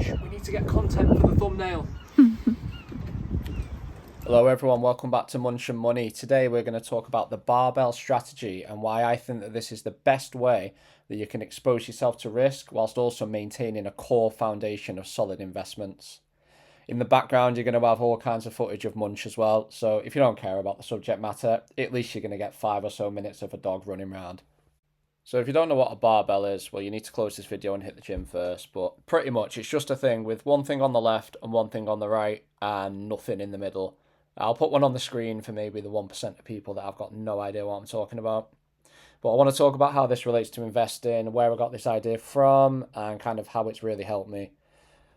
We need to get content for the thumbnail. Hello everyone, welcome back to Munch and Money. Today we're going to talk about the barbell strategy and why I think that this is the best way that you can expose yourself to risk whilst also maintaining a core foundation of solid investments. In the background you're going to have all kinds of footage of Munch as well, so if you don't care about the subject matter, at least you're going to get 5 or so minutes of a dog running around. So if you don't know what a barbell is, well, you need to close this video and hit the gym first. But pretty much it's just a thing with one thing on the left and one thing on the right and nothing in the middle. I'll put one on the screen for maybe the 1% of people that have got no idea what I'm talking about. But I want to talk about how this relates to investing, where I got this idea from, and kind of how it's really helped me.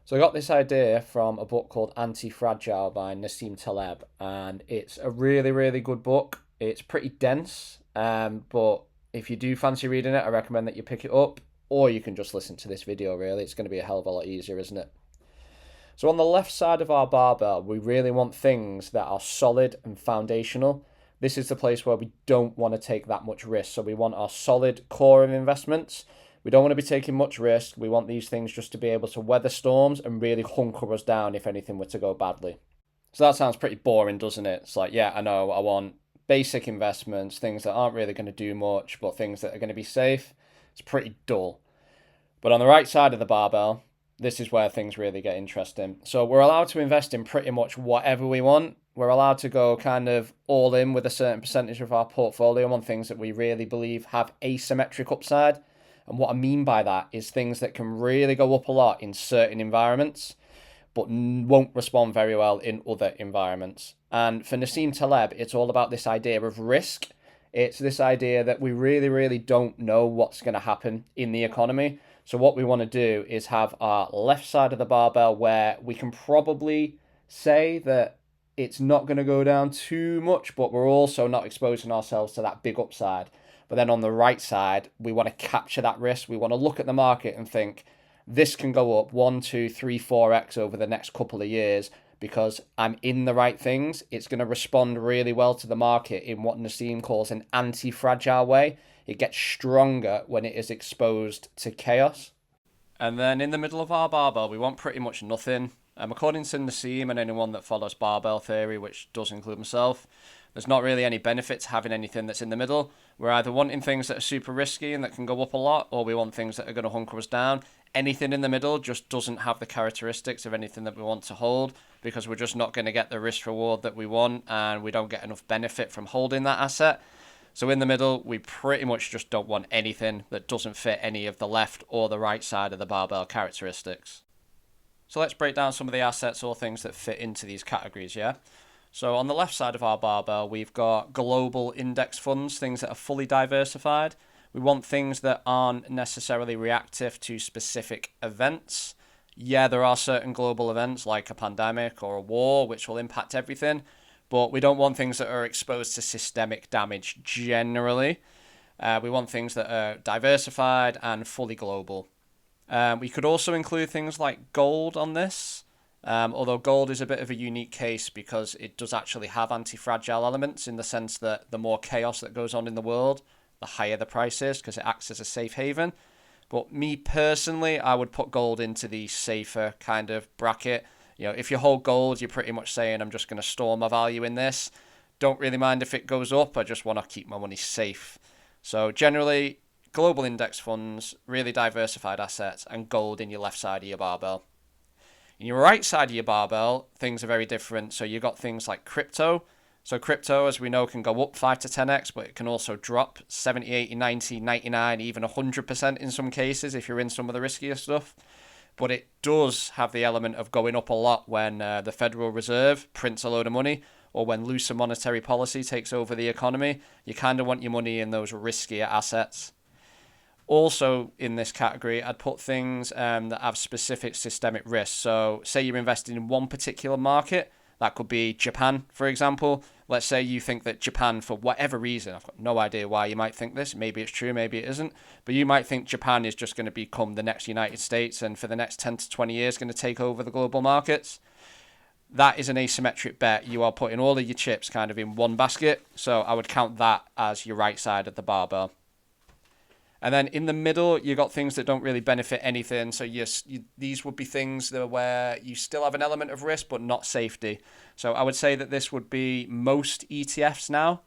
So I got this idea from a book called Anti-Fragile by Nassim Taleb, and it's a really, really good book. It's pretty dense, but if you do fancy reading it, I recommend that you pick it up, or you can just listen to this video, really. It's going to be a hell of a lot easier, isn't it? So on the left side of our barbell, we really want things that are solid and foundational. This is the place where we don't want to take that much risk. So we want our solid core of investments. We don't want to be taking much risk. We want these things just to be able to weather storms and really hunker us down if anything were to go badly. So that sounds pretty boring, doesn't it? It's like, yeah, I know, I want basic investments, things that aren't really going to do much, but things that are going to be safe. It's pretty dull. But on the right side of the barbell, this is where things really get interesting. So we're allowed to invest in pretty much whatever we want. We're allowed to go kind of all in with a certain percentage of our portfolio on things that we really believe have asymmetric upside. And what I mean by that is things that can really go up a lot in certain environments, but won't respond very well in other environments. And for Nassim Taleb, it's all about this idea of risk. It's this idea that we really, really don't know what's going to happen in the economy. So what we want to do is have our left side of the barbell where we can probably say that it's not going to go down too much, but we're also not exposing ourselves to that big upside. But then on the right side, we want to capture that risk. We want to look at the market and think, this can go up 1, 2, 3, 4x over the next couple of years because I'm in the right things. It's going to respond really well to the market in what Nassim calls an anti-fragile way. It gets stronger when it is exposed to chaos. And then in the middle of our barbell, we want pretty much nothing. According to Nassim and anyone that follows barbell theory, which does include myself, there's not really any benefit to having anything that's in the middle. We're either wanting things that are super risky and that can go up a lot, or we want things that are going to hunker us down. Anything in the middle just doesn't have the characteristics of anything that we want to hold because we're just not going to get the risk reward that we want and we don't get enough benefit from holding that asset. So in the middle, we pretty much just don't want anything that doesn't fit any of the left or the right side of the barbell characteristics. So let's break down some of the assets or things that fit into these categories, yeah? So on the left side of our barbell, we've got global index funds, things that are fully diversified. We want things that aren't necessarily reactive to specific events. Yeah, there are certain global events like a pandemic or a war which will impact everything, but we don't want things that are exposed to systemic damage generally. We want things that are diversified and fully global. We could also include things like gold on this, although gold is a bit of a unique case because it does actually have anti-fragile elements in the sense that the more chaos that goes on in the world, the higher the price is because it acts as a safe haven. But me personally, I would put gold into the safer kind of bracket. You know, if you hold gold, you're pretty much saying, I'm just going to store my value in this. Don't really mind if it goes up. I just want to keep my money safe. So generally, global index funds, really diversified assets, and gold in your left side of your barbell. In your right side of your barbell, things are very different. So you've got things like crypto. So crypto, as we know, can go up 5 to 10x, but it can also drop 70, 80, 90, 99, even 100% in some cases if you're in some of the riskier stuff. But it does have the element of going up a lot when the Federal Reserve prints a load of money or when looser monetary policy takes over the economy. You kind of want your money in those riskier assets. Also in this category, I'd put things that have specific systemic risks. So say you're investing in one particular market. That could be Japan, for example. Let's say you think that Japan, for whatever reason, I've got no idea why you might think this. Maybe it's true, maybe it isn't. But you might think Japan is just going to become the next United States and for the next 10 to 20 years going to take over the global markets. That is an asymmetric bet. You are putting all of your chips kind of in one basket. So I would count that as your right side of the barbell. And then in the middle, you got things that don't really benefit anything. So yes, these would be things that where you still have an element of risk, but not safety. So I would say that this would be most ETFs now.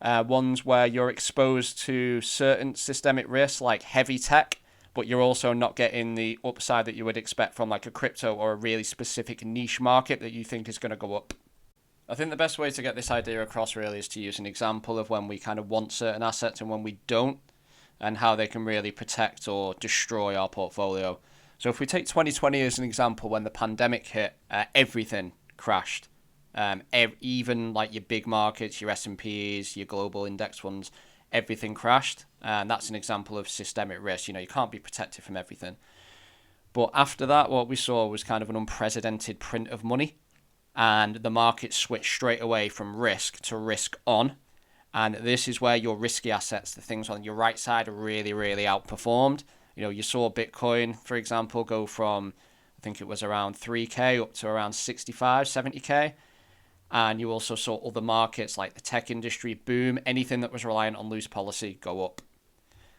Ones where you're exposed to certain systemic risks like heavy tech, but you're also not getting the upside that you would expect from like a crypto or a really specific niche market that you think is going to go up. I think the best way to get this idea across really is to use an example of when we kind of want certain assets and when we don't, and how they can really protect or destroy our portfolio. So if we take 2020 as an example, when the pandemic hit, everything crashed. Even like your big markets, your S&Ps, your global index funds, everything crashed. And that's an example of systemic risk. You can't be protected from everything. But after that, what we saw was kind of an unprecedented print of money. And the market switched straight away from risk to risk on. And this is where your risky assets, the things on your right side, really, really outperformed. You saw Bitcoin, for example, go from, I think it was around 3K up to around 65, 70K. And you also saw other markets like the tech industry boom, anything that was reliant on loose policy go up.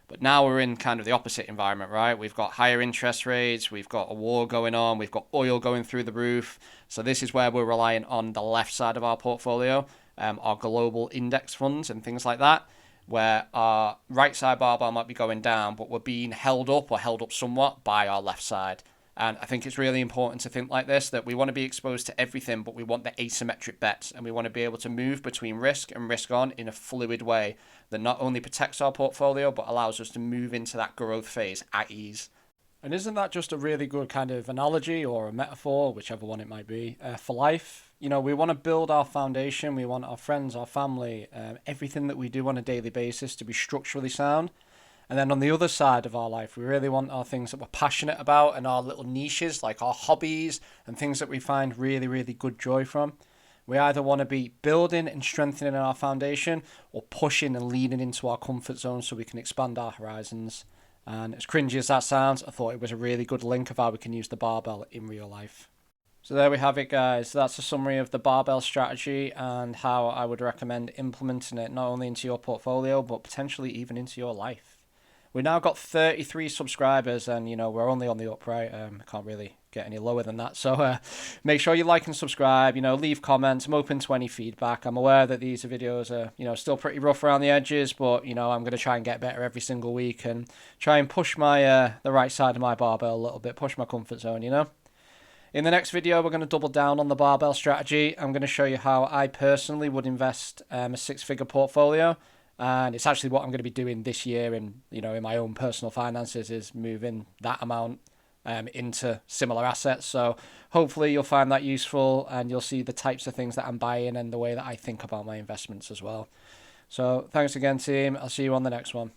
But now we're in kind of the opposite environment, right? We've got higher interest rates, we've got a war going on, we've got oil going through the roof. So this is where we're reliant on the left side of our portfolio, our global index funds and things like that, where our right side barbell might be going down, but we're being held up or held up somewhat by our left side. And I think it's really important to think like this, that we want to be exposed to everything, but we want the asymmetric bets, and we want to be able to move between risk and risk on in a fluid way that not only protects our portfolio, but allows us to move into that growth phase at ease. And isn't that just a really good kind of analogy or a metaphor, whichever one it might be, for life? We want to build our foundation. We want our friends, our family, everything that we do on a daily basis to be structurally sound. And then on the other side of our life, we really want our things that we're passionate about and our little niches, like our hobbies and things that we find really, really good joy from. We either want to be building and strengthening our foundation or pushing and leaning into our comfort zone so we can expand our horizons. And as cringy as that sounds, I thought it was a really good link of how we can use the barbell in real life. So there we have it, guys. That's a summary of the barbell strategy and how I would recommend implementing it not only into your portfolio, but potentially even into your life. We've now got 33 subscribers and, we're only on the up, right? Can't really get any lower than that. So make sure you like and subscribe, leave comments. I'm open to any feedback. I'm aware that these videos are, still pretty rough around the edges, but, I'm going to try and get better every single week and try and push my the right side of my barbell a little bit, push my comfort zone, In the next video, we're going to double down on the barbell strategy. I'm going to show you how I personally would invest a six-figure portfolio. And it's actually what I'm going to be doing this year in my own personal finances, is moving that amount into similar assets. So hopefully you'll find that useful and you'll see the types of things that I'm buying and the way that I think about my investments as well. So thanks again, team. I'll see you on the next one.